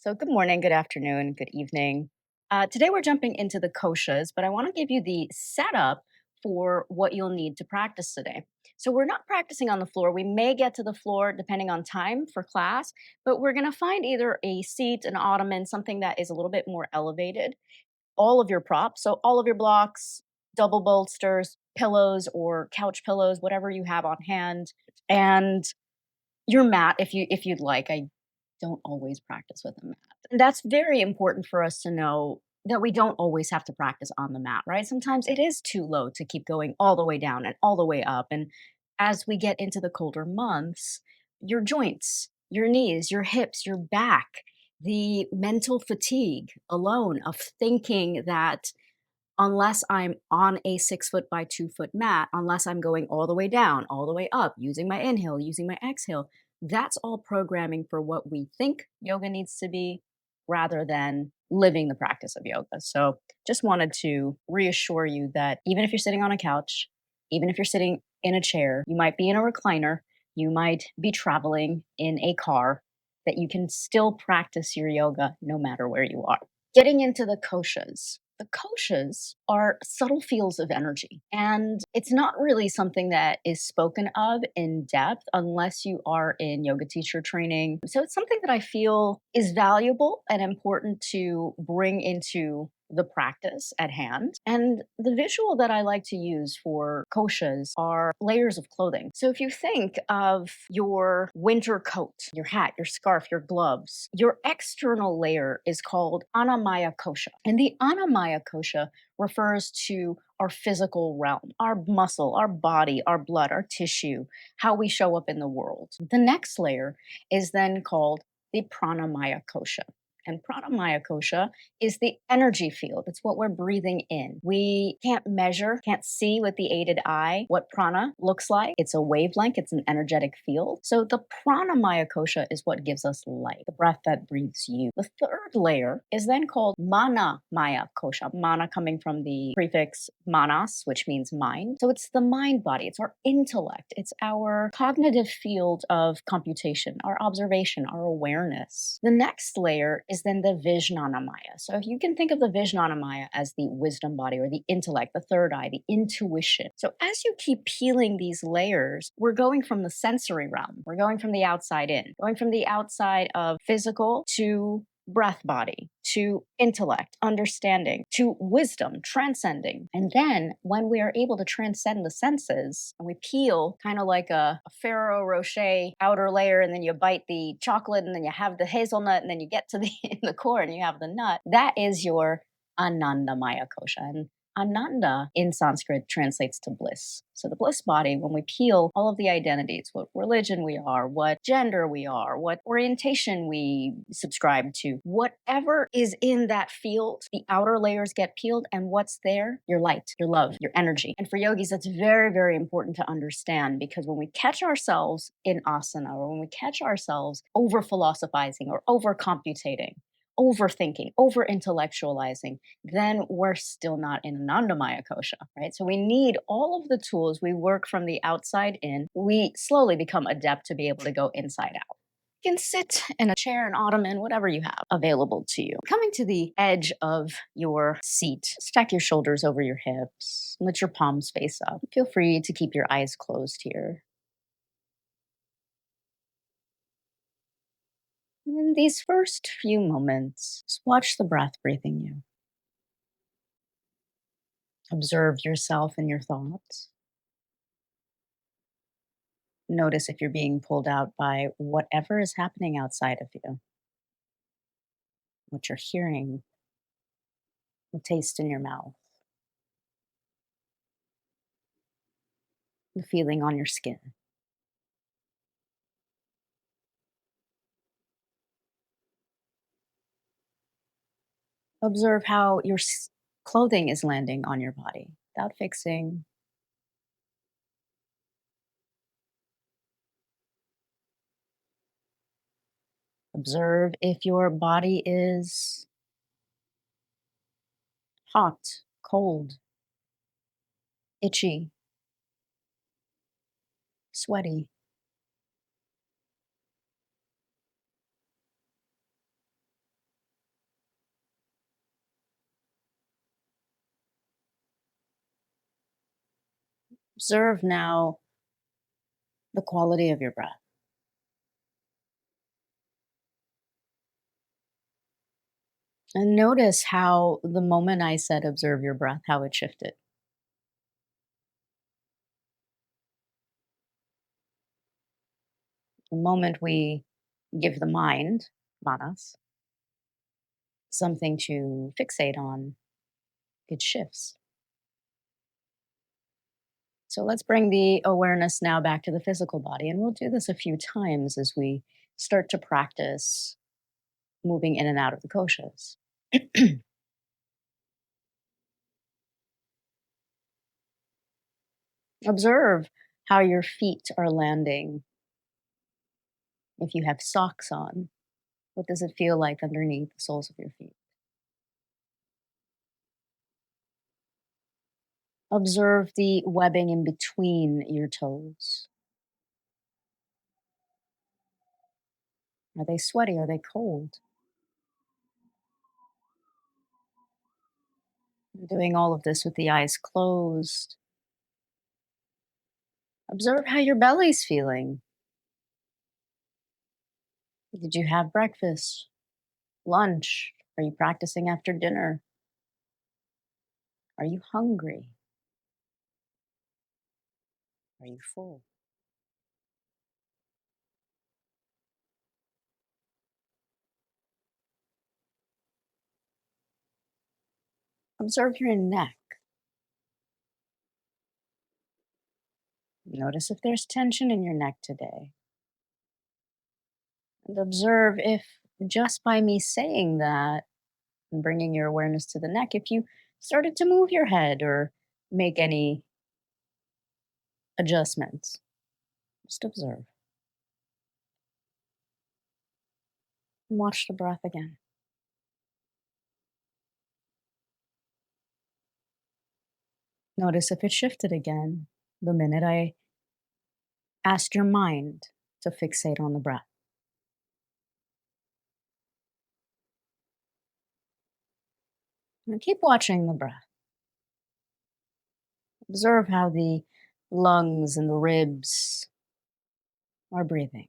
So, good morning, good afternoon, good evening. Today, we're jumping into the koshas, but I want to give you the setup for what you'll need to practice today. So, we're not practicing on the floor. We may get to the floor depending on time for class, but we're going to find either a seat, an ottoman, something that is a little bit more elevated. All of your props, so all of your blocks, double bolsters, pillows, or couch pillows, whatever you have on hand, and your mat if you'd like. I don't always practice with a mat. And that's very important for us to know that we don't always have to practice on the mat, right? Sometimes it is too low to keep going all the way down and all the way up. And as we get into the colder months, your joints, your knees, your hips, your back, the mental fatigue alone of thinking that unless I'm on a 6 foot by 2 foot mat, unless I'm going all the way down, all the way up, using my inhale, using my exhale, that's all programming for what we think yoga needs to be rather than living the practice of yoga. So just wanted to reassure you that even if you're sitting on a couch, even if you're sitting in a chair, you might be in a recliner, you might be traveling in a car, that you can still practice your yoga no matter where you are. Getting into the koshas. The koshas are subtle fields of energy, and it's not really something that is spoken of in depth unless you are in yoga teacher training. So it's something that I feel is valuable and important to bring into the practice at hand. And the visual that I like to use for koshas are layers of clothing. So if you think of your winter coat, your hat, your scarf, your gloves, your external layer is called Anamaya kosha. And the Anamaya kosha refers to our physical realm, our muscle, our body, our blood, our tissue, how we show up in the world. The next layer is then called the Pranamaya kosha. And Pranamaya kosha is the energy field. It's what we're breathing in. We can't measure, can't see with the aided eye what prana looks like. It's a wavelength, it's an energetic field. So the Pranamaya kosha is what gives us life, the breath that breathes you. The third layer is then called Manomaya kosha. Mana coming from the prefix manas, which means mind. So it's the mind body, it's our intellect, it's our cognitive field of computation, our observation, our awareness. The next layer is then the Vijnanamaya. So you can think of the Vijnanamaya as the wisdom body or the intellect, the third eye, the intuition. So as you keep peeling these layers, we're going from the sensory realm. We're going from the outside in, going from the outside of physical to breath body, to intellect, understanding, to wisdom, transcending. And then when we are able to transcend the senses and we peel kind of like a Ferrero Rocher outer layer, and then you bite the chocolate, and then you have the hazelnut, and then you get to the in the core and you have the nut, that is your Anandamaya kosha. And Ananda in Sanskrit translates to bliss. So the bliss body, when we peel all of the identities, what religion we are, what gender we are, what orientation we subscribe to, whatever is in that field, the outer layers get peeled, and what's there? Your light, your love, your energy. And for yogis, that's very, very important to understand, because when we catch ourselves in asana, or when we catch ourselves over philosophizing or over computating, overthinking, over intellectualizing, then we're still not in Anandamaya kosha, right? So we need all of the tools. We work from the outside in. We slowly become adept to be able to go inside out. You can sit in a chair, an ottoman, whatever you have available to you. Coming to the edge of your seat, stack your shoulders over your hips, let your palms face up. Feel free to keep your eyes closed here. And in these first few moments, just watch the breath breathing you. Observe yourself and your thoughts. Notice if you're being pulled out by whatever is happening outside of you, what you're hearing, the taste in your mouth, the feeling on your skin. Observe how your clothing is landing on your body without fixing. Observe if your body is hot, cold, itchy, sweaty. Observe now the quality of your breath. And notice how the moment I said observe your breath, how it shifted. The moment we give the mind, manas, something to fixate on, it shifts. So let's bring the awareness now back to the physical body. And we'll do this a few times as we start to practice moving in and out of the koshas. Observe how your feet are landing. If you have socks on, what does it feel like underneath the soles of your feet? Observe the webbing in between your toes. Are they sweaty? Are they cold? Doing all of this with the eyes closed. Observe how your belly's feeling. Did you have breakfast? Lunch? Are you practicing after dinner? Are you hungry? Are you full? Observe your neck. Notice if there's tension in your neck today. And observe if just by me saying that and bringing your awareness to the neck, if you started to move your head or make any adjustments, just observe and watch the breath again. Notice if it shifted again the minute I asked your mind to fixate on the breath. And keep watching the breath. Observe how the lungs and the ribs are breathing.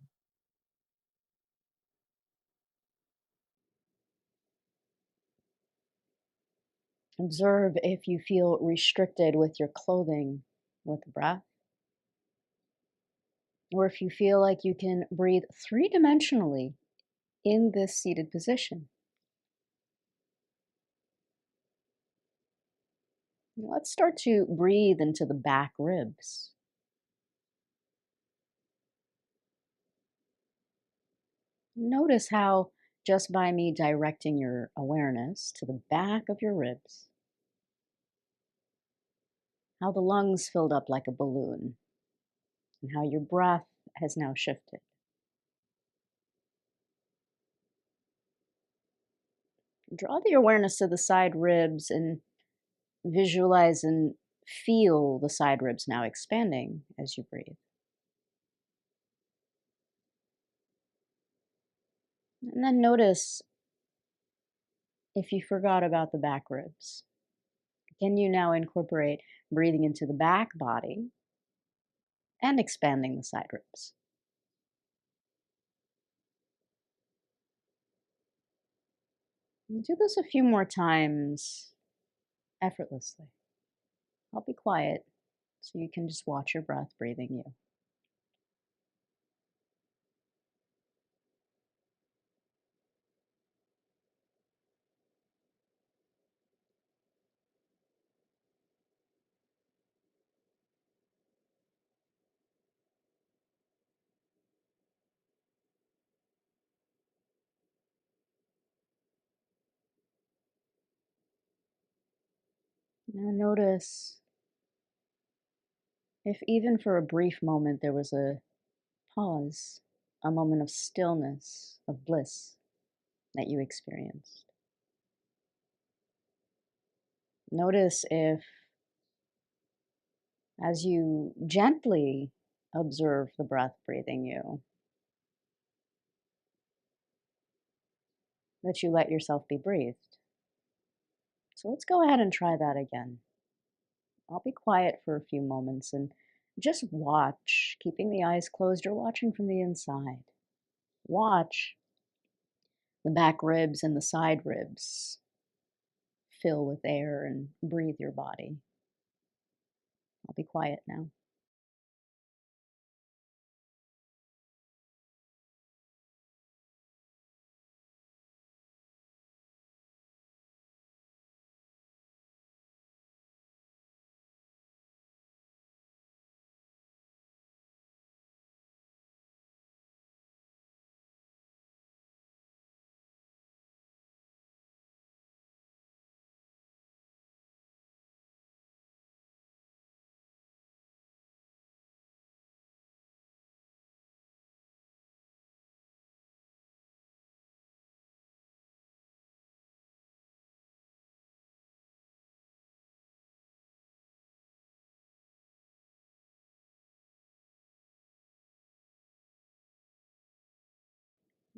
Observe if you feel restricted with your clothing with the breath, or if you feel like you can breathe three-dimensionally in this seated position. Let's start to breathe into the back ribs. Notice how just by me directing your awareness to the back of your ribs, how the lungs filled up like a balloon, and how your breath has now shifted. Draw the awareness to the side ribs and visualize and feel the side ribs now expanding as you breathe. And then notice if you forgot about the back ribs. Can you now incorporate breathing into the back body and expanding the side ribs? And do this a few more times effortlessly. I'll be quiet so you can just watch your breath breathing you. Now notice if even for a brief moment there was a pause, a moment of stillness, of bliss that you experienced. Notice if, as you gently observe the breath breathing you, that you let yourself be breathed. So let's go ahead and try that again. I'll be quiet for a few moments and just watch, keeping the eyes closed or watching from the inside. Watch the back ribs and the side ribs fill with air and breathe your body. I'll be quiet now.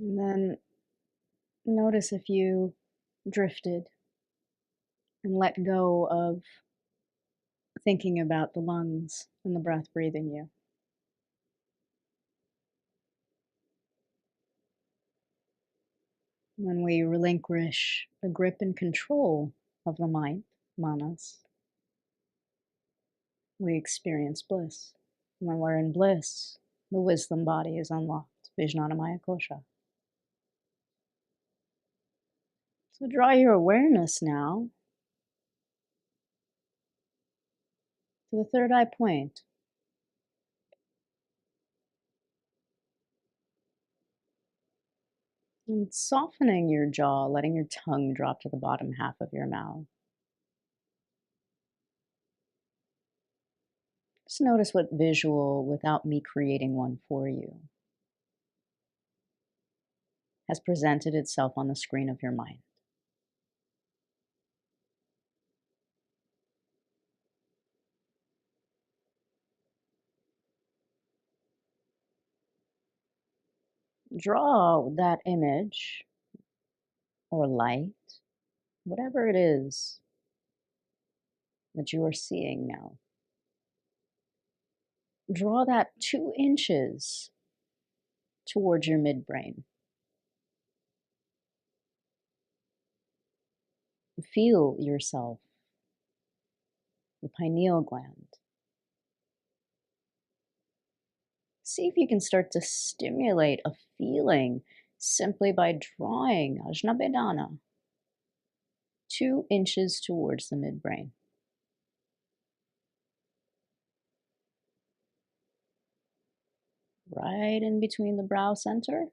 And then notice if you drifted and let go of thinking about the lungs and the breath breathing you. When we relinquish the grip and control of the mind, manas, we experience bliss. When we're in bliss, the wisdom body is unlocked. Vijnanamaya kosha. So draw your awareness now to the third eye point. And softening your jaw, letting your tongue drop to the bottom half of your mouth. Just notice what visual, without me creating one for you, has presented itself on the screen of your mind. Draw that image or light, whatever it is that you are seeing now. Draw that 2 inches towards your midbrain. Feel yourself, the pineal gland. See if you can start to stimulate a feeling simply by drawing ajna 2 inches towards the midbrain. Right in between the brow center,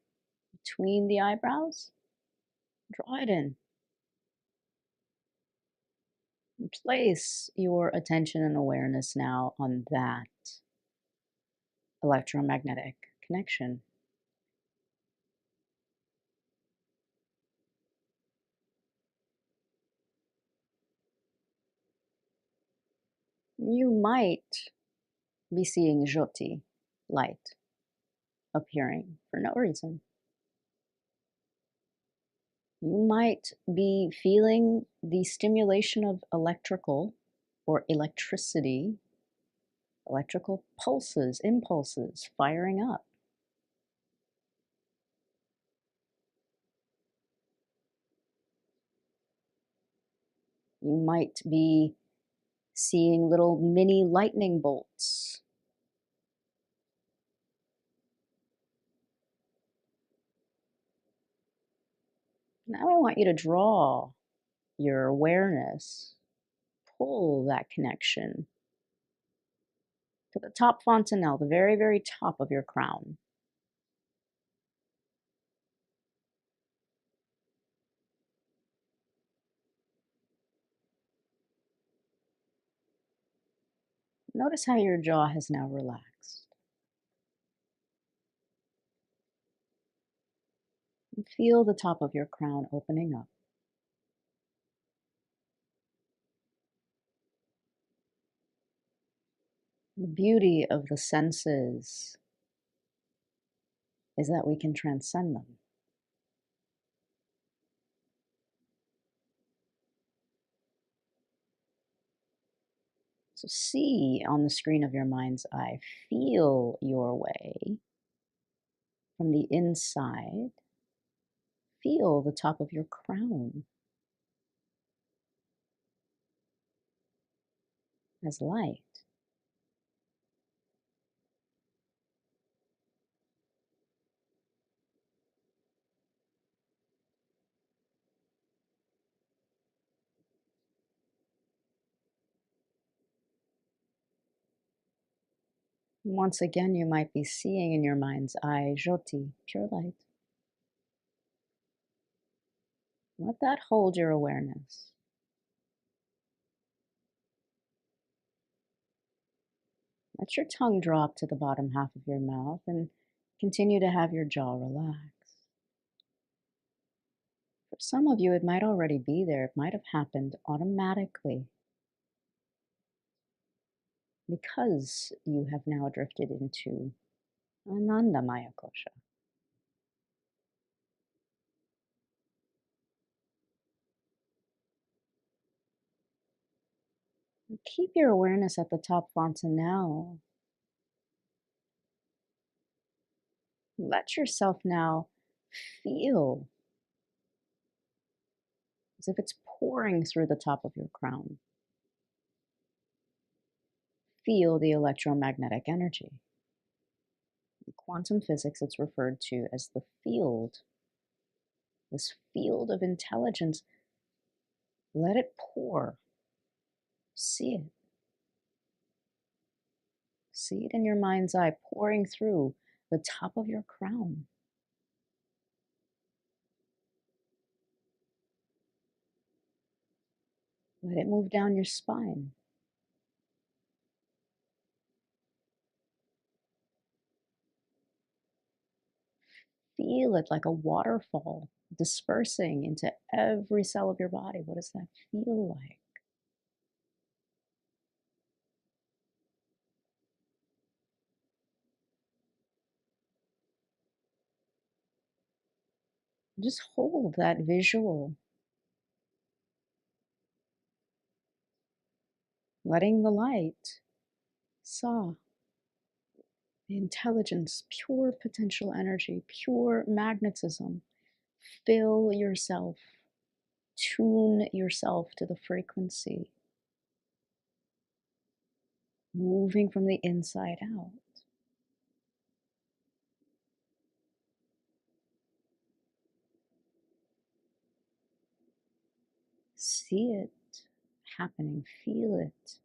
between the eyebrows. Draw it in. And place your attention and awareness now on that electromagnetic connection. You might be seeing jyoti, light, appearing for no reason. You might be feeling the stimulation of electrical or electricity, electrical pulses, impulses firing up. You might be seeing little mini lightning bolts. Now I want you to draw your awareness, pull that connection to the top fontanelle, the very, very top of your crown. Notice how your jaw has now relaxed. And feel the top of your crown opening up. The beauty of the senses is that we can transcend them. So see on the screen of your mind's eye, feel your way from the inside. Feel the top of your crown as light. Once again, you might be seeing in your mind's eye, jyoti, pure light. Let that hold your awareness. Let your tongue drop to the bottom half of your mouth and continue to have your jaw relax. For some of you, it might already be there. It might have happened automatically because you have now drifted into Anandamaya kosha. Keep your awareness at the top fontanelle now. Let yourself now feel as if it's pouring through the top of your crown. Feel the electromagnetic energy. In quantum physics, it's referred to as the field. This field of intelligence, let it pour. See it. See it in your mind's eye, pouring through the top of your crown. Let it move down your spine. Feel it like a waterfall dispersing into every cell of your body. What does that feel like? Just hold that visual. Letting the light, sa, the intelligence, pure potential energy, pure magnetism, fill yourself, tune yourself to the frequency, moving from the inside out. See it happening, feel it.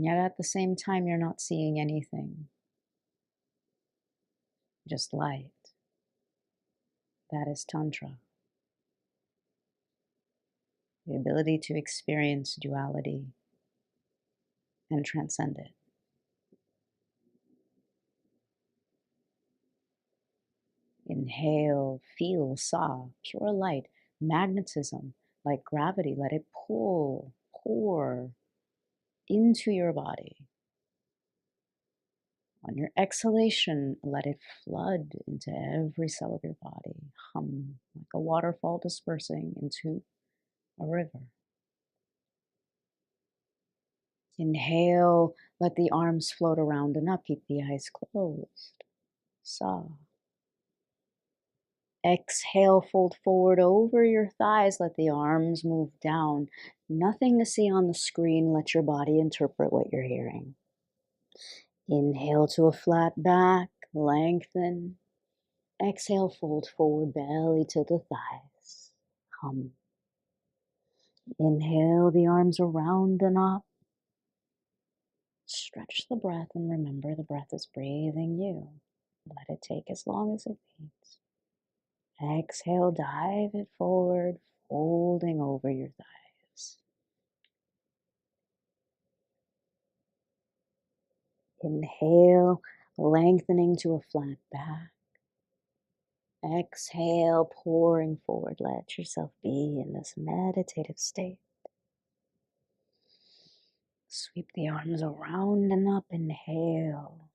And yet at the same time, you're not seeing anything, just light. That is Tantra. The ability to experience duality and transcend it. Inhale, feel, sa, pure light, magnetism, like gravity. Let it pull, pour into your body. On your exhalation, let it flood into every cell of your body. Hum, like a waterfall dispersing into a river. Inhale, let the arms float around and up. Keep the eyes closed. Sa. Exhale, fold forward over your thighs. Let the arms move down. Nothing to see on the screen. Let your body interpret what you're hearing. Inhale to a flat back. Lengthen. Exhale, fold forward, belly to the thighs. Hum. Inhale, the arms around and up. Stretch the breath and remember the breath is breathing you. Let it take as long as it needs. Exhale, dive it forward, folding over your thighs. Inhale, lengthening to a flat back. Exhale, pouring forward. Let yourself be in this meditative state. Sweep the arms around and up. Inhale.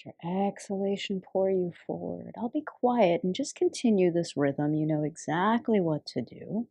Let your exhalation pour you forward. I'll be quiet and just continue this rhythm. You know exactly what to do.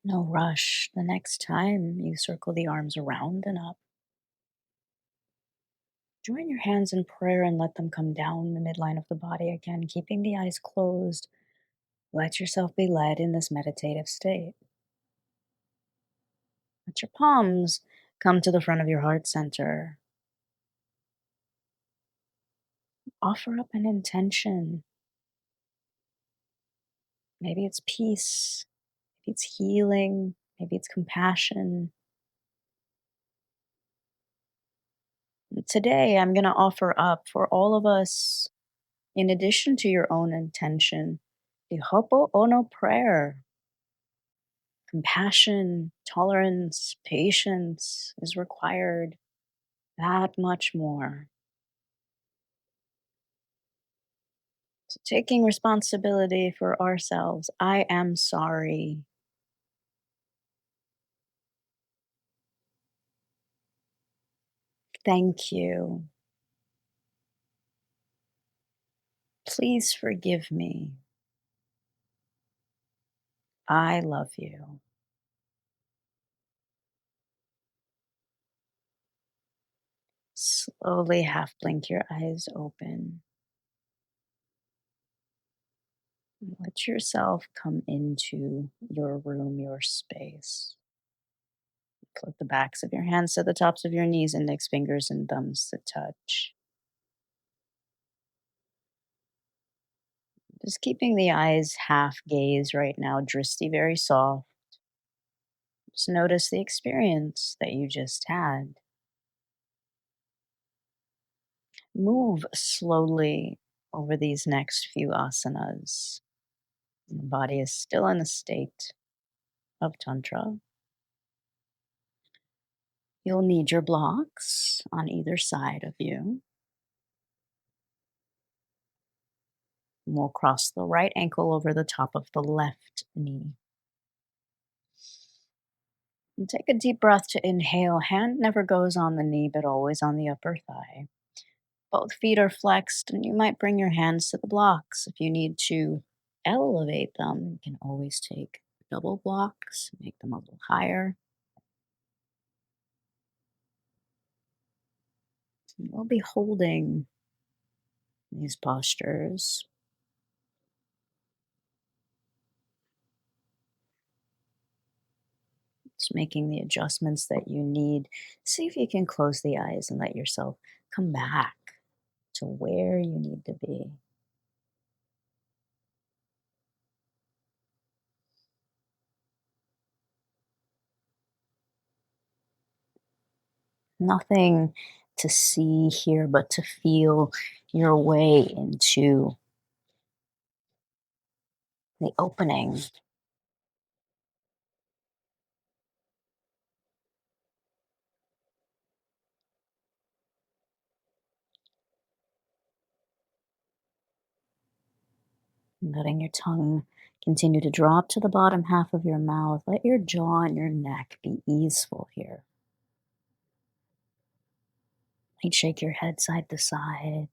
No rush. The next time you circle the arms around and up, join your hands in prayer and let them come down the midline of the body again, keeping the eyes closed. Let yourself be led in this meditative state. Let your palms come to the front of your heart center. Offer up an intention. Maybe it's peace, maybe it's healing, maybe it's compassion. And today, I'm going to offer up for all of us, in addition to your own intention, the Ho'oponopono prayer. Compassion, tolerance, patience is required, that much more. So, taking responsibility for ourselves. I am sorry. Thank you. Please forgive me. I love you. Slowly half blink your eyes open. Let yourself come into your room, your space. Put the backs of your hands to the tops of your knees, index fingers and thumbs to touch. Just keeping the eyes half gaze right now, drishti very soft. Just notice the experience that you just had. Move slowly over these next few asanas. The body is still in a state of tantra. You'll need your blocks on either side of you. We'll cross the right ankle over the top of the left knee. And take a deep breath to inhale. Hand never goes on the knee, but always on the upper thigh. Both feet are flexed, and you might bring your hands to the blocks. If you need to elevate them, you can always take double blocks, make them a little higher. And we'll be holding these postures, just making the adjustments that you need. See if you can close the eyes and let yourself come back to where you need to be. Nothing to see here, but to feel your way into the opening. Letting your tongue continue to drop to the bottom half of your mouth. Let your jaw and your neck be easeful here. Might shake your head side to side.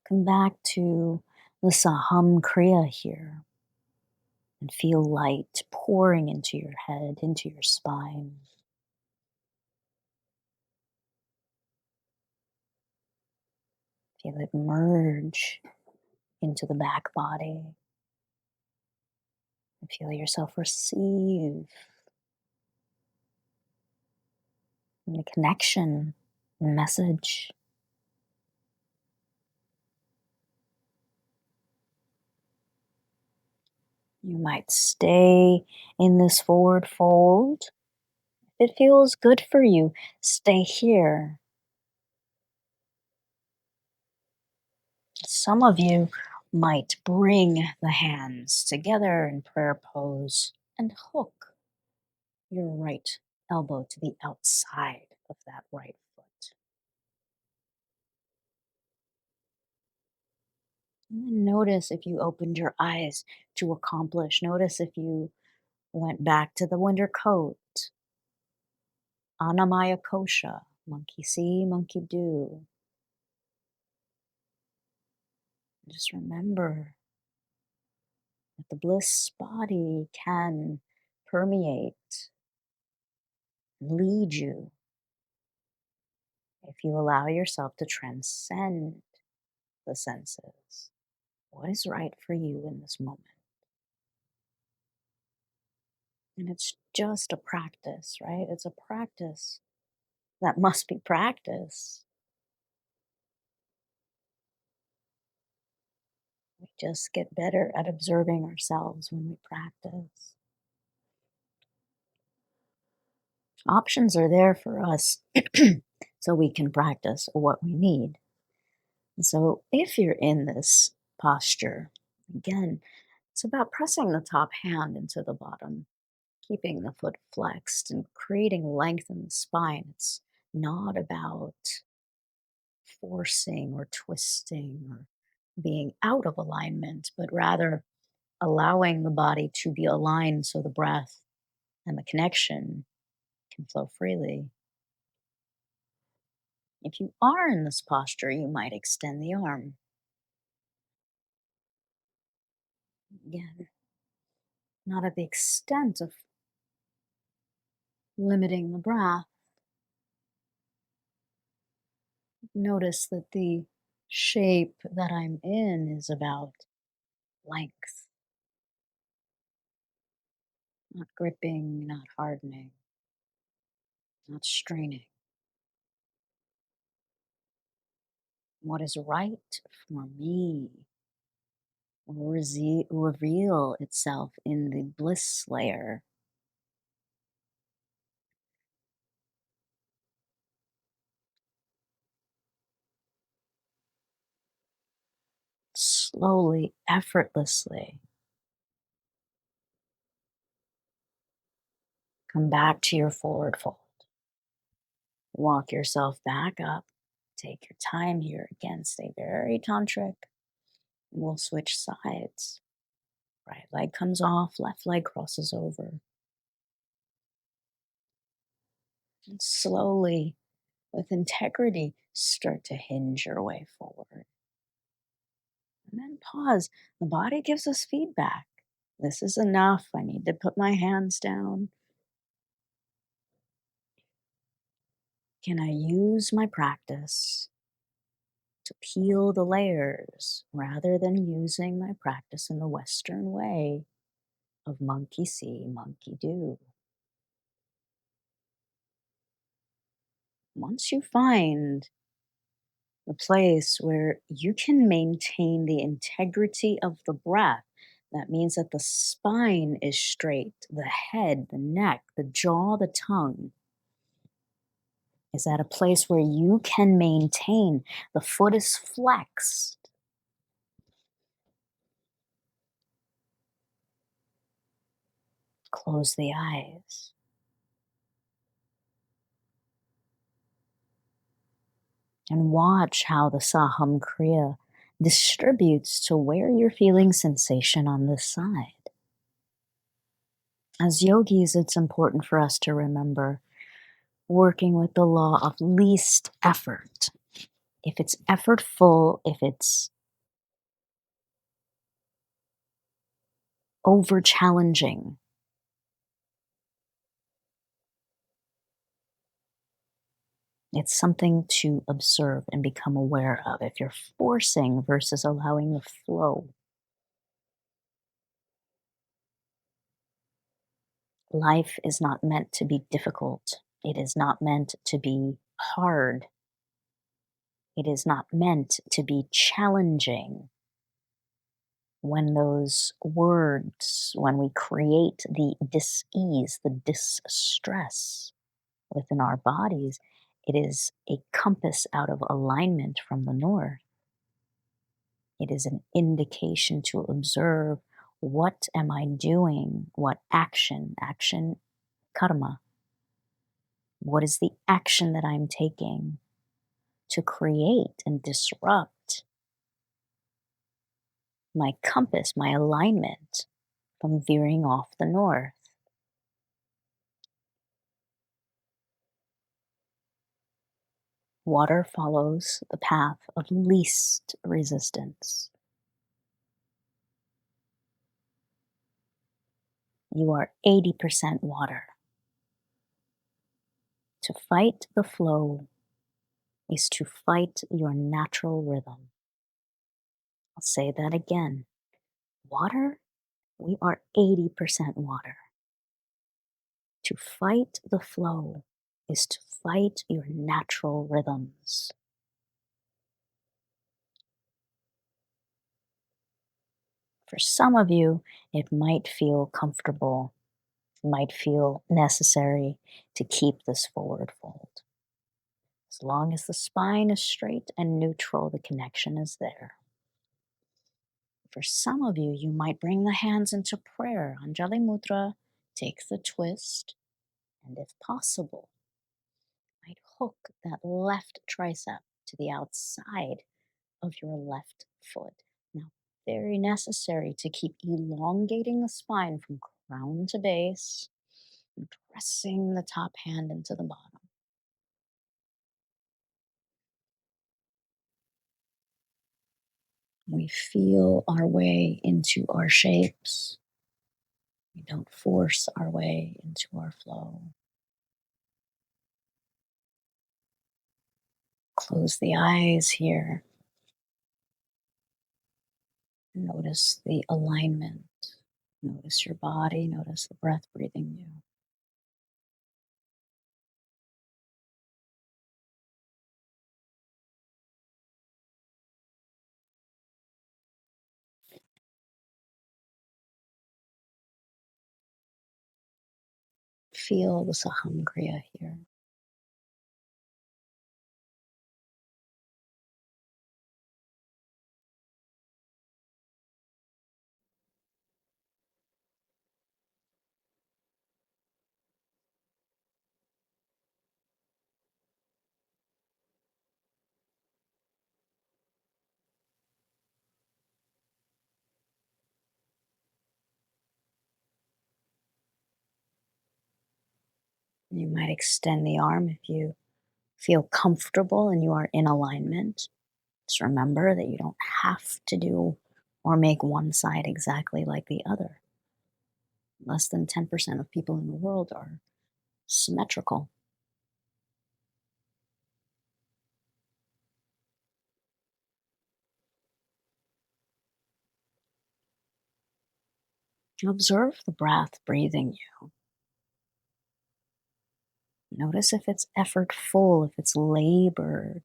Come back to the Saham Kriya here. and feel light pouring into your head, into your spine. Feel it merge into the back body. And feel yourself receive the connection, the message. You might stay in this forward fold. If it feels good for you, stay here. Some of you might bring the hands together in prayer pose and hook your right elbow to the outside of that right foot. And then notice if you opened your eyes to accomplish. Notice if you went back to the winter coat. Anamaya kosha, monkey see, monkey do. Just remember that the bliss body can permeate, lead you if you allow yourself to transcend the senses. What is right for you in this moment? And it's just a practice, right? It's a practice that must be practiced. We just get better at observing ourselves when we practice. Options are there for us so we can practice what we need. And so if you're in this posture, again, it's about pressing the top hand into the bottom, keeping the foot flexed and creating length in the spine. It's not about forcing or twisting or being out of alignment, but rather allowing the body to be aligned so the breath and the connection can flow freely. If you are in this posture, you might extend the arm. Again, not at the extent of limiting the breath. Notice that the shape that I'm in is about length, not gripping, not hardening, not straining. What is right for me will reveal itself in the bliss layer. Slowly, effortlessly, come back to your forward fold. Walk yourself back up. Take your time here. Again, stay very tantric. We'll switch sides. Right leg comes off, left leg crosses over. And slowly, with integrity, start to hinge your way forward. And then pause. The body gives us feedback. This is enough. I need to put my hands down. Can I use my practice to peel the layers rather than using my practice in the Western way of monkey see, monkey do? Once you find a place where you can maintain the integrity of the breath, that means that the spine is straight, the head, the neck, the jaw, the tongue is at a place where you can maintain. The foot is flexed. Close the eyes. And watch how the Saham Kriya distributes to where you're feeling sensation on this side. As yogis, it's important for us to remember working with the law of least effort. If it's effortful, if it's over challenging. It's something to observe and become aware of. If you're forcing versus allowing the flow, life is not meant to be difficult. It is not meant to be hard. It is not meant to be challenging. When those words, when we create the dis-ease, the distress within our bodies, it is a compass out of alignment from the north. It is an indication to observe, what am I doing? What action, karma, what is the action that I'm taking to create and disrupt my compass, my alignment from veering off the north? Water follows the path of least resistance. You are 80% water. To fight the flow is to fight your natural rhythm. I'll say that again. Water, we are 80% water. To fight the flow is to fight your natural rhythms. For some of you, it might feel comfortable, might feel necessary to keep this forward fold. As long as the spine is straight and neutral, the connection is there. For some of you, you might bring the hands into prayer. Anjali Mudra, take the twist, and if possible, might hook that left tricep to the outside of your left foot. Now, very necessary to keep elongating the spine from crown to base, and pressing the top hand into the bottom. We feel our way into our shapes. We don't force our way into our flow. Close the eyes here. Notice the alignment. Notice your body. Notice the breath breathing you. Feel the Saham Kriya here. You might extend the arm if you feel comfortable and you are in alignment. Just remember that you don't have to do or make one side exactly like the other. Less than 10% of people in the world are symmetrical. Observe the breath breathing you. Notice if it's effortful, if it's labored.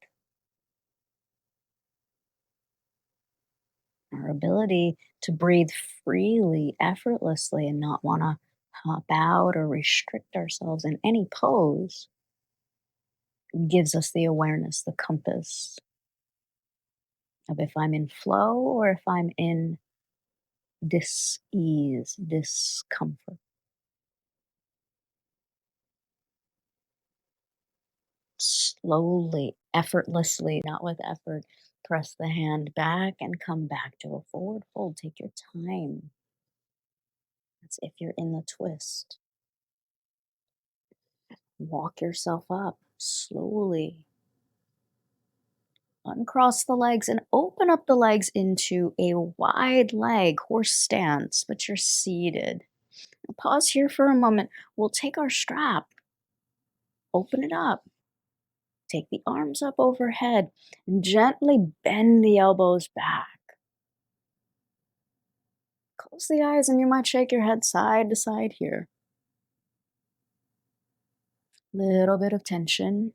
Our ability to breathe freely, effortlessly, and not want to hop out or restrict ourselves in any pose gives us the awareness, the compass of if I'm in flow or if I'm in dis-ease, discomfort. Slowly, effortlessly, not with effort, press the hand back and come back to a forward fold. Take your time. That's if you're in the twist. Walk yourself up slowly. Uncross the legs and open up the legs into a wide leg horse stance, but you're seated. Now pause here for a moment. We'll take our strap, open it up, take the arms up overhead, and gently bend the elbows back. Close the eyes and you might shake your head side to side here. Little bit of tension.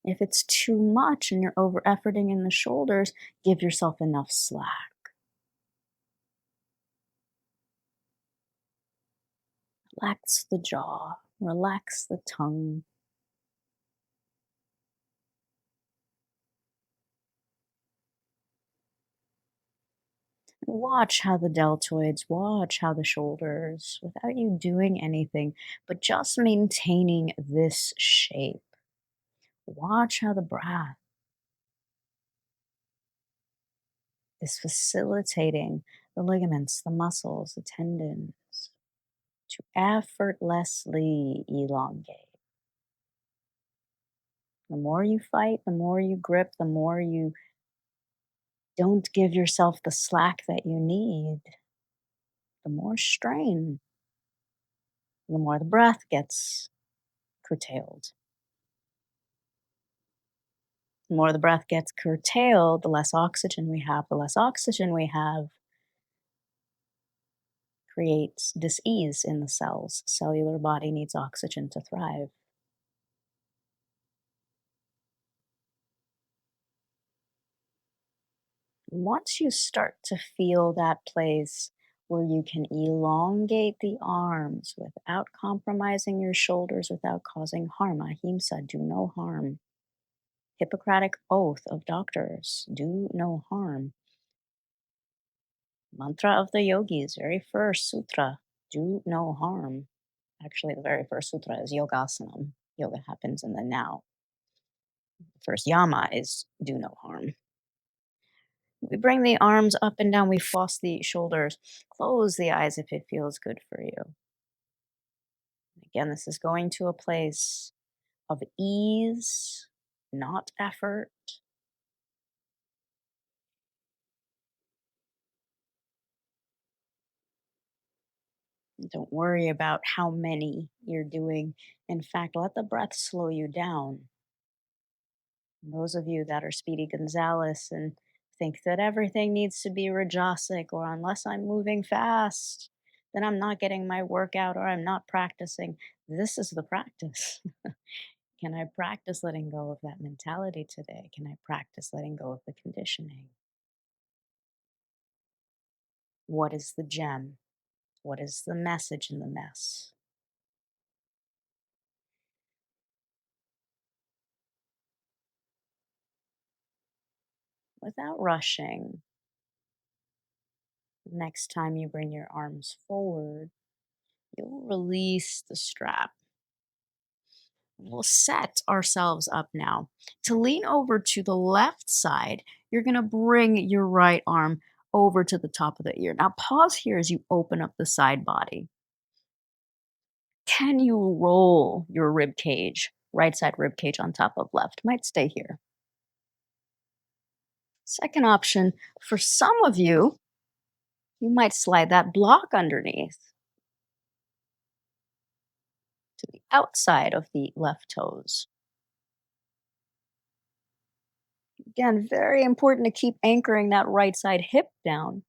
If it's too much and you're over efforting in the shoulders, give yourself enough slack. Relax the jaw, relax the tongue. Watch how the deltoids, watch how the shoulders, without you doing anything, but just maintaining this shape. Watch how the breath is facilitating the ligaments, the muscles, the tendons to effortlessly elongate. The more you fight, the more you grip, the more you don't give yourself the slack that you need, the more strain, the more the breath gets curtailed. The more the breath gets curtailed, the less oxygen we have. The less oxygen we have creates dis-ease in the cells. Cellular body needs oxygen to thrive. Once you start to feel that place where you can elongate the arms without compromising your shoulders, without causing harm, ahimsa, do no harm. Hippocratic oath of doctors, do no harm. Mantra of the yogis, very first sutra, do no harm. Actually, the very first sutra is yogasanam. Yoga happens in the now. The first yama is do no harm. We bring the arms up and down. We floss the shoulders. Close the eyes if it feels good for you. Again, this is going to a place of ease, not effort. Don't worry about how many you're doing. In fact, let the breath slow you down. Those of you that are Speedy Gonzalez and think that everything needs to be rajasic, or unless I'm moving fast, then I'm not getting my workout or I'm not practicing. This is the practice. Can I practice letting go of that mentality today? Can I practice letting go of the conditioning? What is the gem? What is the message in the mess? Without rushing, next time you bring your arms forward, you'll release the strap. We'll set ourselves up now to lean over to the left side. You're going to bring your right arm over to the top of the ear. Now, pause here as you open up the side body. Can you roll your rib cage, right side rib cage on top of left? Might stay here. Second option, for some of you, you might slide that block underneath to the outside of the left toes. Again, very important to keep anchoring that right side hip down.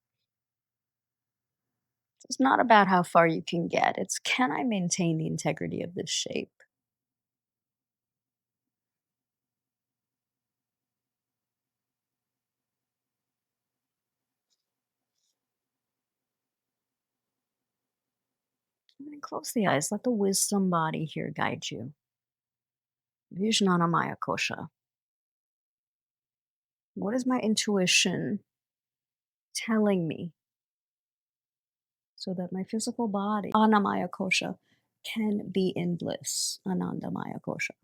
It's not about how far you can get. It's, can I maintain the integrity of this shape? And then close the eyes. Let the wisdom body here guide you. Vijnanamaya kosha. What is my intuition telling me so that my physical body, Anamaya kosha, can be in bliss? Anandamaya kosha.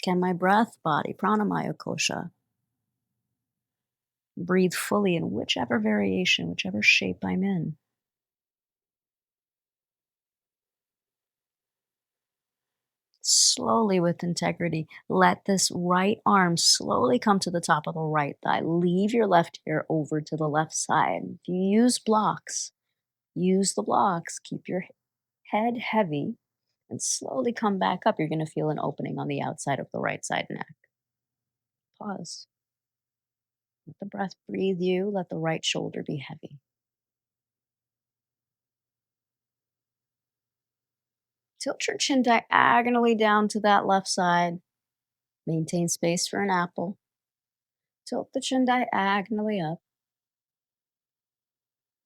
Can my breath body, Pranamaya kosha, breathe fully in whichever variation, whichever shape I'm in? slowly with integrity. Let this right arm slowly come to the top of the right thigh. Leave your left ear over to the left side. If you use blocks, use the blocks. Keep your head heavy and slowly come back up. You're going to feel an opening on the outside of the right side neck. Pause. Let the breath breathe you. Let the right shoulder be heavy. Tilt your chin diagonally down to that left side. Maintain space for an apple. Tilt the chin diagonally up.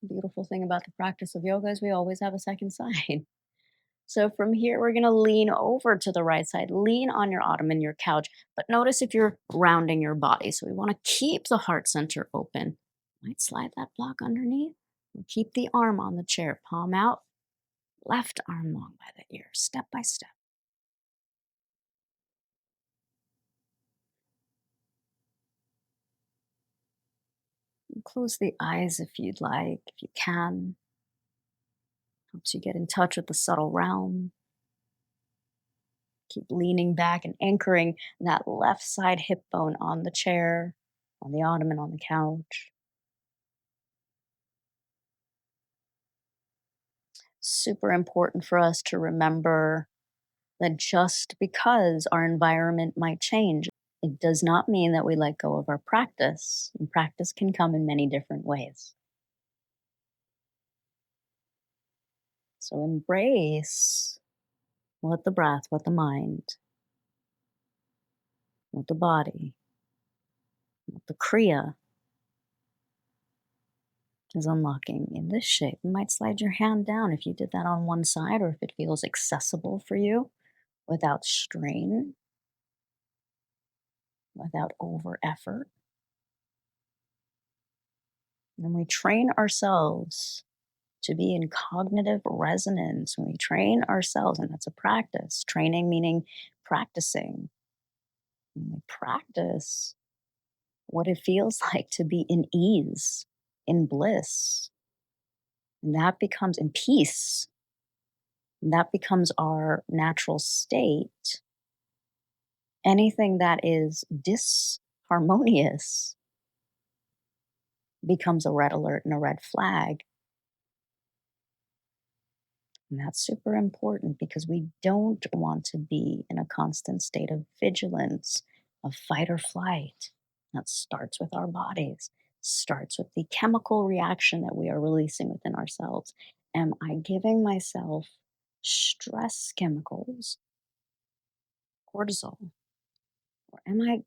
Beautiful thing about the practice of yoga is we always have a second side. So from here, we're going to lean over to the right side. Lean on your ottoman, your couch, but notice if you're rounding your body. So we want to keep the heart center open. Might slide that block underneath. We'll keep the arm on the chair, palm out, left arm long by the ear, step by step. And close the eyes if you'd like, if you can. Helps you get in touch with the subtle realm. Keep leaning back and anchoring that left side hip bone on the chair, on the ottoman, on the couch. Super important for us to remember that just because our environment might change, it does not mean that we let go of our practice. And practice can come in many different ways. So embrace what the breath, what the mind, what the body, what the Kriya is unlocking in this shape. You might slide your hand down if you did that on one side or if it feels accessible for you without strain, without over effort. And we train ourselves to be in cognitive resonance. When we train ourselves, and that's a practice, training meaning practicing. When we practice what it feels like to be in ease, in bliss, and that becomes in peace, and that becomes our natural state. Anything that is disharmonious becomes a red alert and a red flag. And that's super important because we don't want to be in a constant state of vigilance, of fight or flight. That starts with our bodies, starts with the chemical reaction that we are releasing within ourselves. Am I giving myself stress chemicals, cortisol, or am I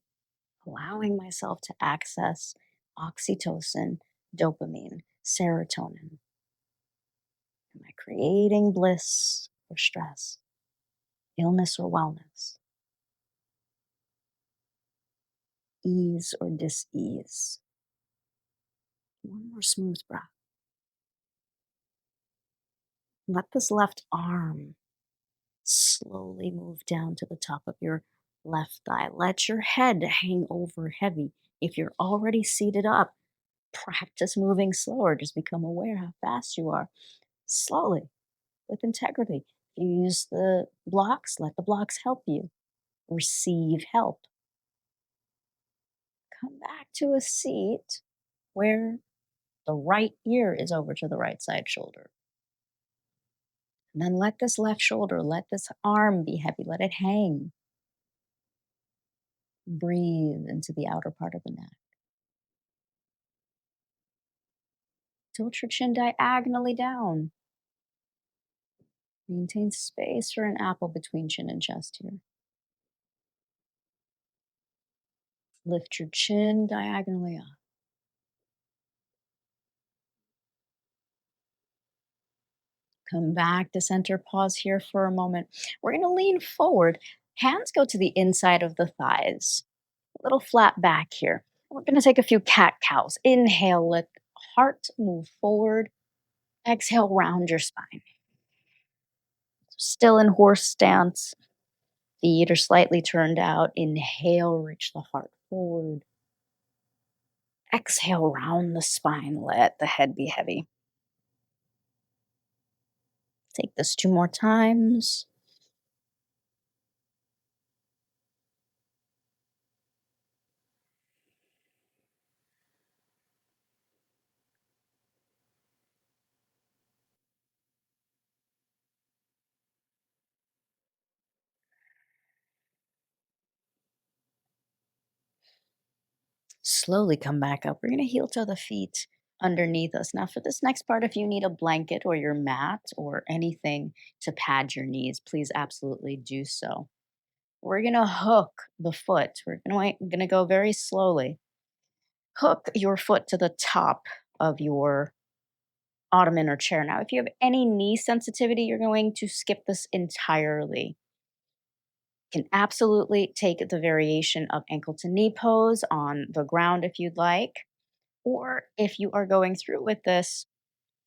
allowing myself to access oxytocin, dopamine, serotonin? Am I creating bliss or stress, illness or wellness, ease or dis-ease? One more smooth breath. Let this left arm slowly move down to the top of your left thigh. Let your head hang over heavy. If you're already seated up, practice moving slower. Just become aware how fast you are. Slowly, with integrity. You use the blocks, let the blocks help you. Receive help. Come back to a seat where the right ear is over to the right side shoulder. And then let this left shoulder, let this arm be heavy, let it hang. Breathe into the outer part of the neck. Tilt your chin diagonally down. Maintain space for an apple between chin and chest here. Lift your chin diagonally up. Come back to center. Pause here for a moment. We're going to lean forward. Hands go to the inside of the thighs. A little flat back here. We're going to take a few cat cows. Inhale, let heart move forward. Exhale, round your spine. Still in horse stance. Feet are slightly turned out. Inhale, reach the heart forward. Exhale, round the spine. Let the head be heavy. Take this two more times. Slowly come back up. We're going to heel toe the feet underneath us. Now, for this next part, if you need a blanket or your mat or anything to pad your knees, please absolutely do so. We're going to hook the foot. Going to go very slowly. Hook your foot to the top of your ottoman or chair. Now, if you have any knee sensitivity, you're going to skip this entirely. You can absolutely take the variation of ankle to knee pose on the ground if you'd like. Or if you are going through with this,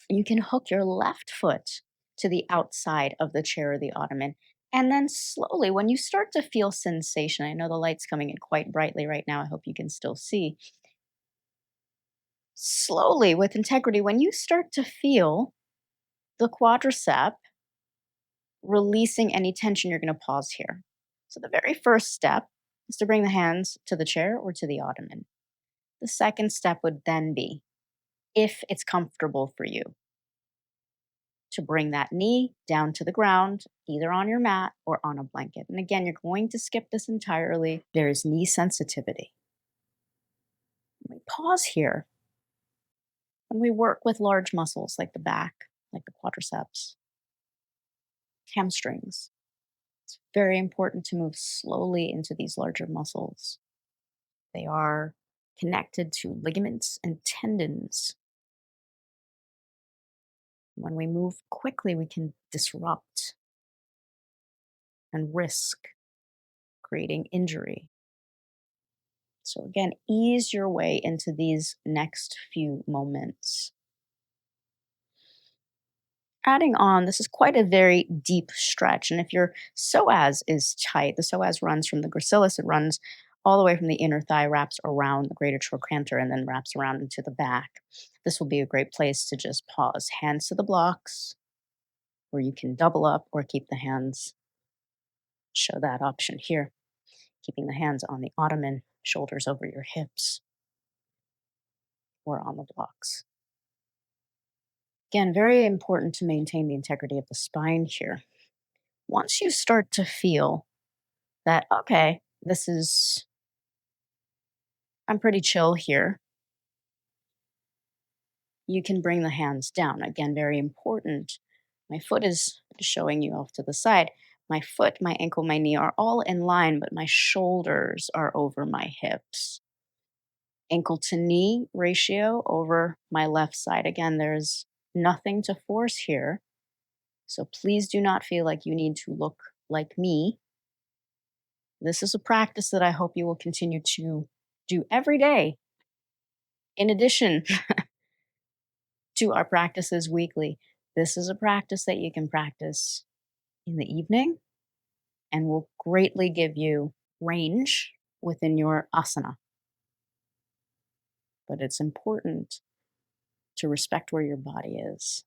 you can hook your left foot to the outside of the chair or the ottoman. And then slowly, when you start to feel sensation, I know the light's coming in quite brightly right now. I hope you can still see. Slowly, with integrity, when you start to feel the quadricep releasing any tension, you're going to pause here. So, the very first step is to bring the hands to the chair or to the ottoman. The second step would then be, if it's comfortable for you, to bring that knee down to the ground, either on your mat or on a blanket. And again, you're going to skip this entirely. There is knee sensitivity. We pause here when we work with large muscles like the back, like the quadriceps, hamstrings. It's very important to move slowly into these larger muscles. They are connected to ligaments and tendons. When we move quickly, we can disrupt and risk creating injury. So, again, ease your way into these next few moments. Adding on, this is quite a very deep stretch. And if your psoas is tight, the psoas runs from the gracilis, it runs all the way from the inner thigh, wraps around the greater trochanter, and then wraps around into the back. This will be a great place to just pause. Hands to the blocks, or you can double up or keep the hands. Show that option here. Keeping the hands on the ottoman, shoulders over your hips, or on the blocks. Again, very important to maintain the integrity of the spine here. Once you start to feel that, okay, I'm pretty chill here, you can bring the hands down. Again, very important. My foot is showing you off to the side. My foot, my ankle, my knee are all in line, but my shoulders are over my hips. Ankle to knee ratio over my left side. Again, there's nothing to force here. So please do not feel like you need to look like me. This is a practice that I hope you will continue to do every day, in addition to our practices weekly. This is a practice that you can practice in the evening and will greatly give you range within your asana. But it's important to respect where your body is.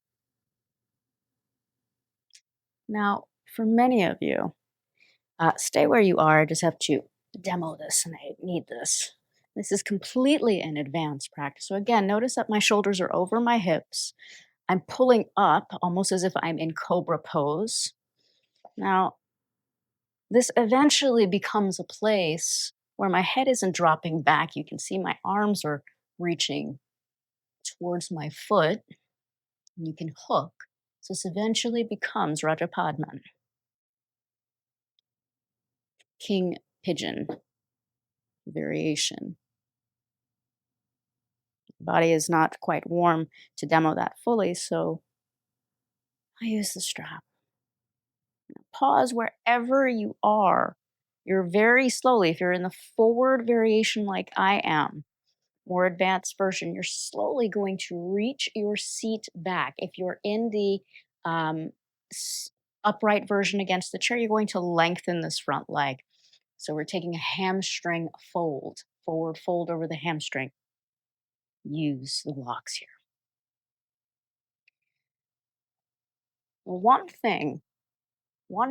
Now, for many of you, stay where you are. I just have to demo this and I need this. This is completely an advanced practice. So again, notice that my shoulders are over my hips. I'm pulling up almost as if I'm in cobra pose. Now, this eventually becomes a place where my head isn't dropping back. You can see my arms are reaching towards my foot. And you can hook. So this eventually becomes Rajapadman, king pigeon variation. Body is not quite warm to demo that fully, so I use the strap. Pause wherever you are. You're very slowly, if you're in the forward variation like I am, more advanced version, you're slowly going to reach your seat back. If you're in the um, upright version against the chair, you're going to lengthen this front leg. So we're taking a hamstring fold, forward fold over the hamstring. Use the blocks here. One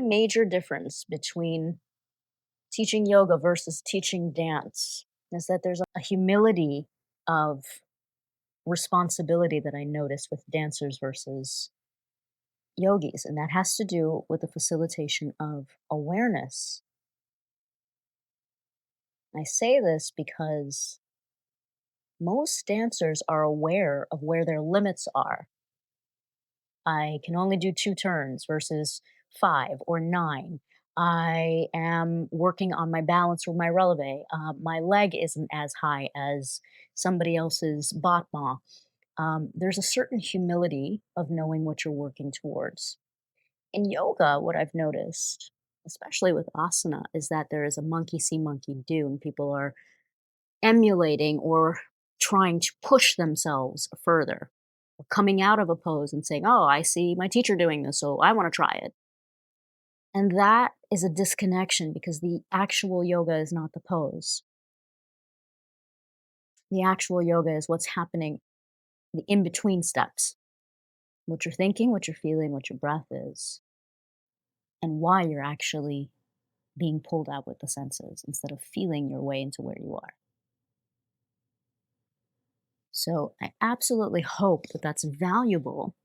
major difference between teaching yoga versus teaching dance is that there's a humility of responsibility that I notice with dancers versus yogis, and that has to do with the facilitation of awareness. I say this because Most dancers are aware of where their limits are. I can only do 2 turns versus 5 or 9. I am working on my balance or my releve. My leg isn't as high as somebody else's battement. There's a certain humility of knowing what you're working towards. In yoga, what I've noticed, especially with asana, is that there is a monkey see, monkey do, and people are emulating or trying to push themselves further, or coming out of a pose and saying, "Oh, I see my teacher doing this, so I want to try it." And that is a disconnection because the actual yoga is not the pose. The actual yoga is what's happening, the in between steps, what you're thinking, what you're feeling, what your breath is, and why you're actually being pulled out with the senses instead of feeling your way into where you are. So I absolutely hope that that's valuable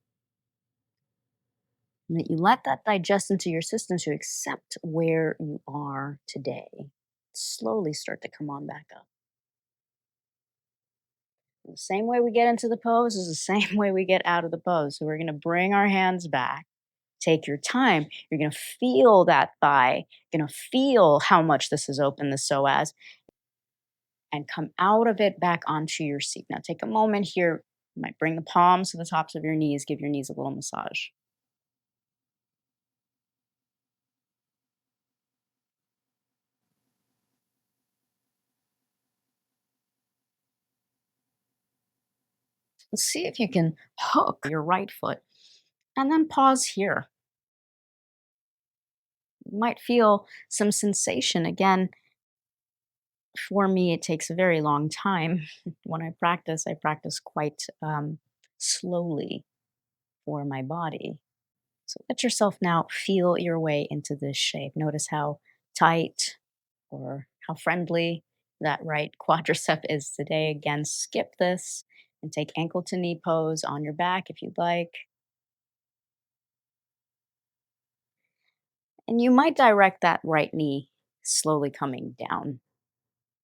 and that you let that digest into your system to accept where you are today. Slowly start to come on back up. The same way we get into the pose is the same way we get out of the pose. So we're going to bring our hands back. Take your time. You're going to feel that thigh. You're going to feel how much this is open, the psoas, and come out of it back onto your seat. Now take a moment here. You might bring the palms to the tops of your knees. Give your knees a little massage. See if you can hook your right foot and then pause here. You might feel some sensation. Again, for me, it takes a very long time. When I practice quite slowly for my body. So let yourself now feel your way into this shape. Notice how tight or how friendly that right quadricep is today. Again, skip this and take ankle to knee pose on your back if you'd like. And you might direct that right knee slowly coming down.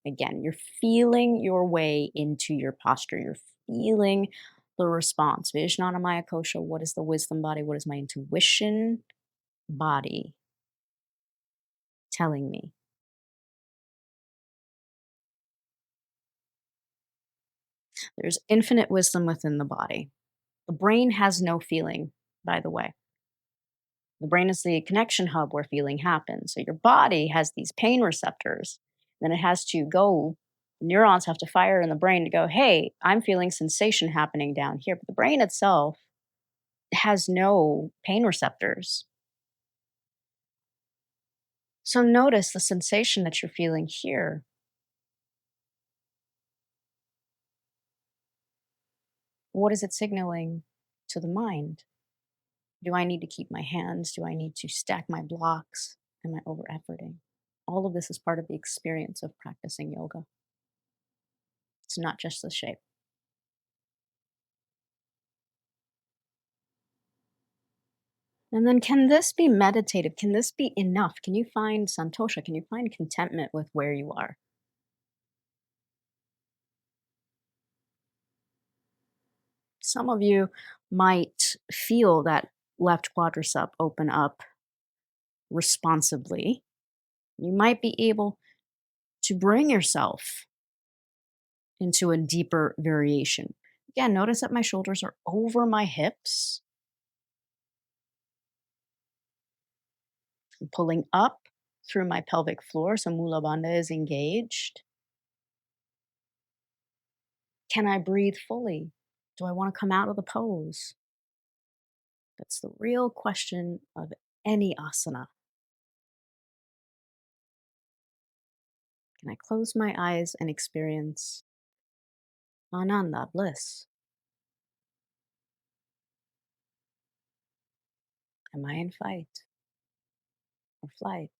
Again, you're feeling your way into your posture. You're feeling the response. Vijnanamaya kosha, what is the wisdom body? What is my intuition body telling me? There's infinite wisdom within the body. The brain has no feeling, by the way. The brain is the connection hub where feeling happens. So your body has these pain receptors. Then it has to go, neurons have to fire in the brain to go, hey, I'm feeling sensation happening down here. But the brain itself has no pain receptors. So notice the sensation that you're feeling here. What is it signaling to the mind? Do I need to keep my hands? Do I need to stack my blocks? Am I over efforting? All of this is part of the experience of practicing yoga. It's not just the shape. And then, can this be meditative? Can this be enough? Can you find santosha? Can you find contentment with where you are? Some of you might feel that left quadricep open up responsibly. You might be able to bring yourself into a deeper variation. Again, notice that my shoulders are over my hips. I'm pulling up through my pelvic floor, so mula bandha is engaged. Can I breathe fully? Do I want to come out of the pose? That's the real question of any asana. Can I close my eyes and experience ananda, bliss? Am I in fight or flight?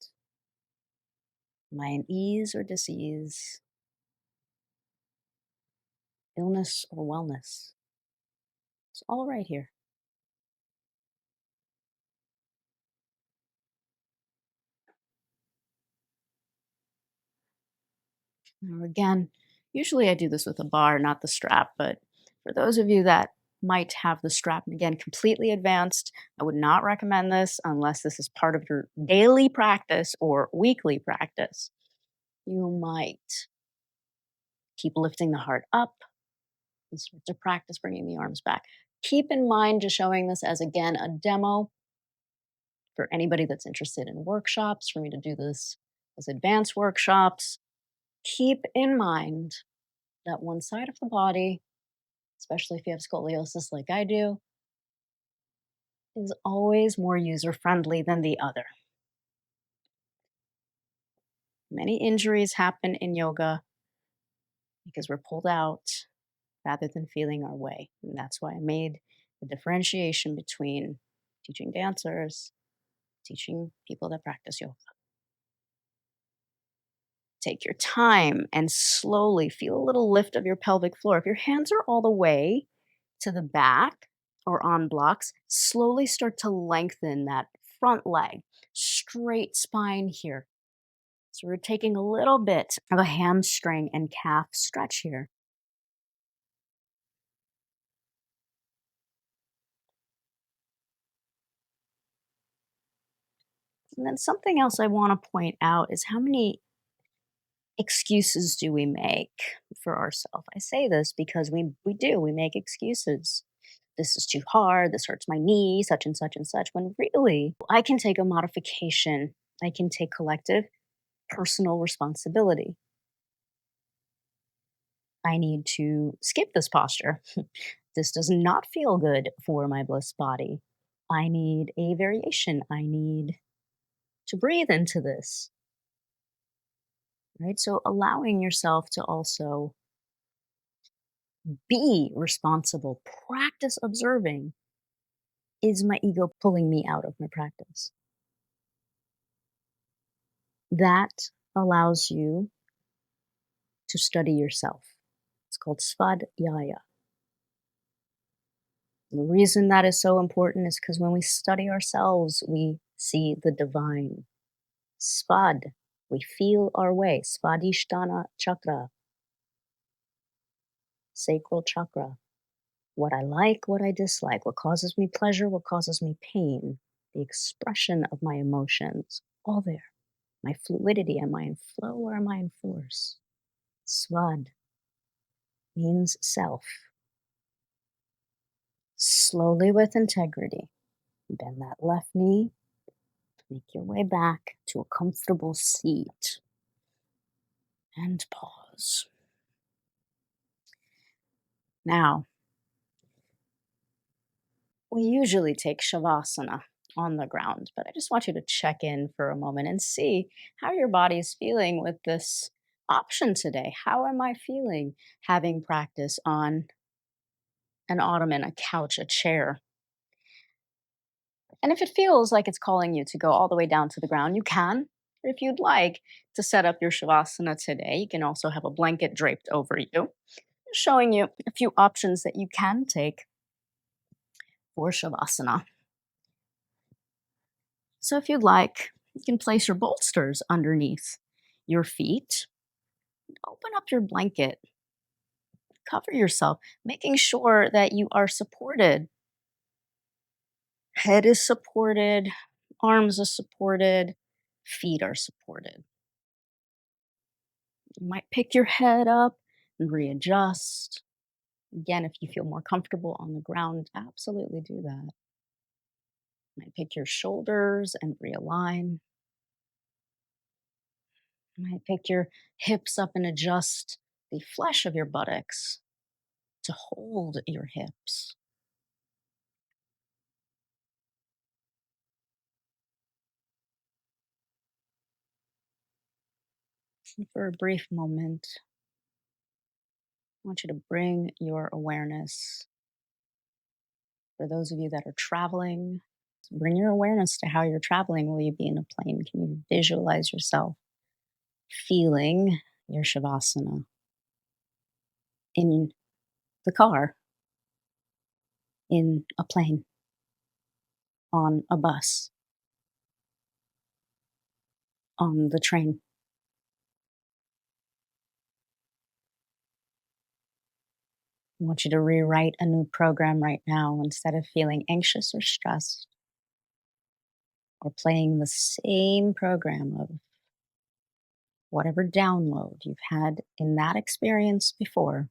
Am I in ease or disease? Illness or wellness? It's all right here. Now again, Usually I do this with a bar, not the strap, but for those of you that might have the strap, and again, completely advanced, I would not recommend this unless this is part of your daily practice or weekly practice. You might keep lifting the heart up and start to practice bringing the arms back. Keep in mind, just showing this as again a demo for anybody that's interested in workshops, for me to do this as advanced workshops. Keep in mind that one side of the body, especially if you have scoliosis like I do, is always more user friendly than the other. Many injuries happen in yoga because we're pulled out rather than feeling our way. And that's why I made the differentiation between teaching dancers, teaching people that practice yoga. Take your time and slowly feel a little lift of your pelvic floor. If your hands are all the way to the back or on blocks, slowly start to lengthen that front leg, straight spine here. So we're taking a little bit of a hamstring and calf stretch here. And then something else I want to point out is how many excuses do we make for ourselves? I say this because we make excuses. This is too hard, this hurts my knee, such and such and such, when really I can take a modification. I can take collective personal responsibility. I need to skip this posture. This does not feel good for my bliss body. I need a variation. I need to breathe into this, right? So allowing yourself to also be responsible, practice observing is my ego pulling me out of my practice. That allows you to study yourself. It's called svadhyaya. The reason that is so important is because when we study ourselves, we see the divine. Svad, we feel our way. Svadhisthana chakra, sacral chakra. What I like, what I dislike, what causes me pleasure, what causes me pain, the expression of my emotions, all there. My fluidity, am I in flow or am I in force? Svad means self. Slowly with integrity, bend that left knee, make your way back to a comfortable seat, and pause. Now, we usually take shavasana on the ground, but I just want you to check in for a moment and see how your body is feeling with this option today. How am I feeling having practice on an ottoman, a couch, a chair? And if it feels like it's calling you to go all the way down to the ground, you can. If you'd like to set up your shavasana today, you can also have a blanket draped over you, showing you a few options that you can take for shavasana. So if you'd like, you can place your bolsters underneath your feet. Open up your blanket, cover yourself, making sure that you are supported. Head is supported, arms are supported, feet are supported. You might pick your head up and readjust. Again, if you feel more comfortable on the ground, absolutely do that. You might pick your shoulders and realign. You might pick your hips up and adjust the flesh of your buttocks to hold your hips. And for a brief moment, I want you to bring your awareness. For those of you that are traveling, bring your awareness to how you're traveling. Will you be in a plane? Can you visualize yourself feeling your shavasana in the car, in a plane, on a bus, on the train? I want you to rewrite a new program right now instead of feeling anxious or stressed or playing the same program of whatever download you've had in that experience before.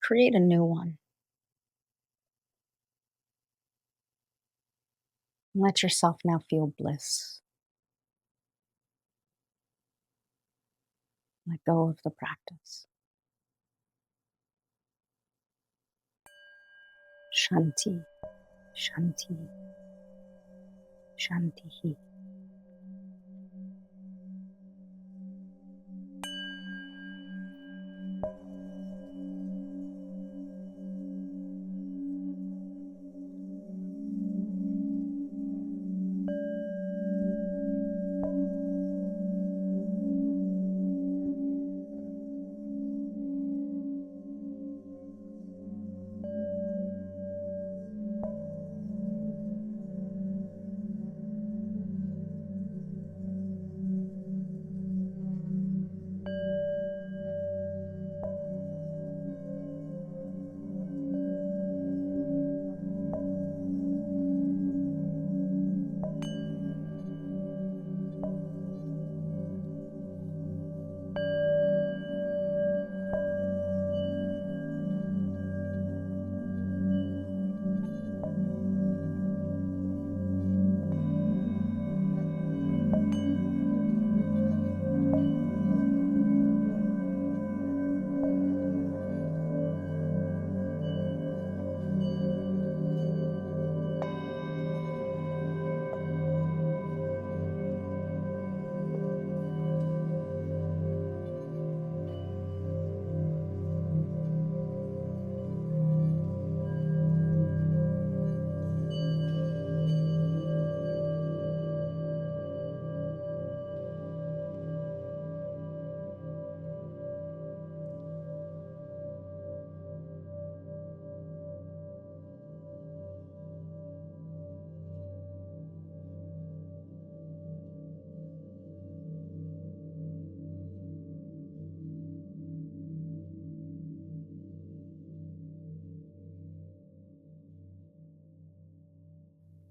Create a new one. And let yourself now feel bliss. Let go of the practice. Shanti, Shanti, Shanti.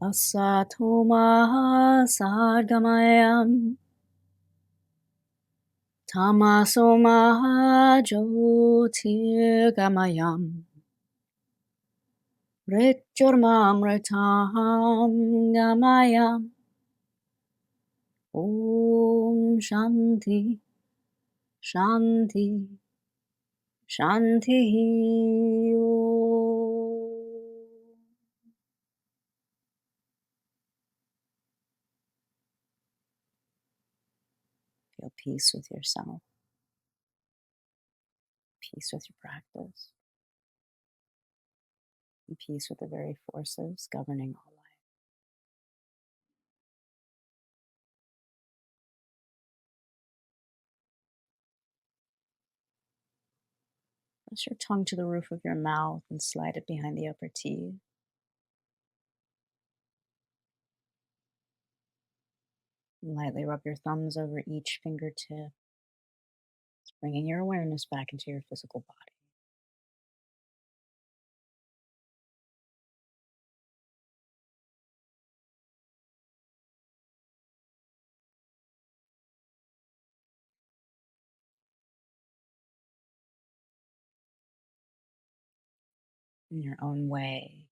Asatoma sadgamayam, tamasoma jyotirgamayam, mrityurmamritam gamayam. Om Shanti, Shanti, Shanti. Om. Feel peace with yourself, peace with your practice, and peace with the very forces governing all life. Press your tongue to the roof of your mouth and slide it behind the upper teeth. And lightly rub your thumbs over each fingertip, bringing your awareness back into your physical body. In your own way,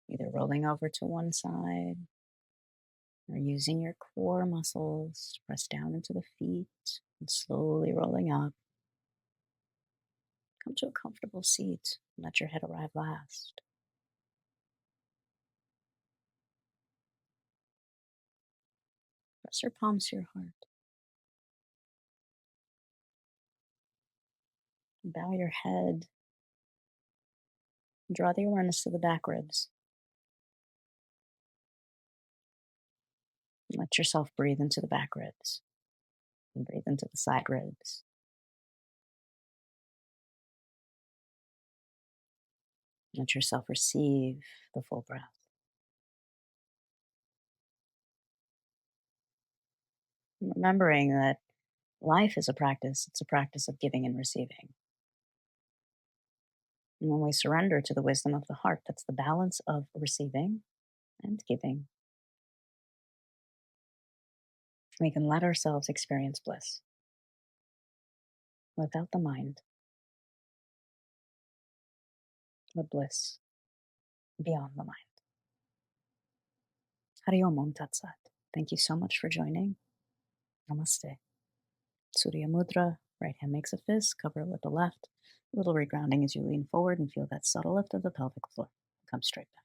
either rolling over to one side or using your core muscles to press down into the feet and slowly rolling up. Come to a comfortable seat and let your head arrive last. Press your palms to your heart. And bow your head. And draw the awareness to the back ribs. And let yourself breathe into the back ribs. And breathe into the side ribs. Let yourself receive the full breath. Remembering that life is a practice, it's a practice of giving and receiving. And when we surrender to the wisdom of the heart, that's the balance of receiving and giving, we can let ourselves experience bliss without the mind, but bliss beyond the mind. Hari Om Om Tat Sat. Thank you so much for joining. Namaste. Surya Mudra, right hand makes a fist, cover it with the left. A little regrounding as you lean forward and feel that subtle lift of the pelvic floor. Come straight back.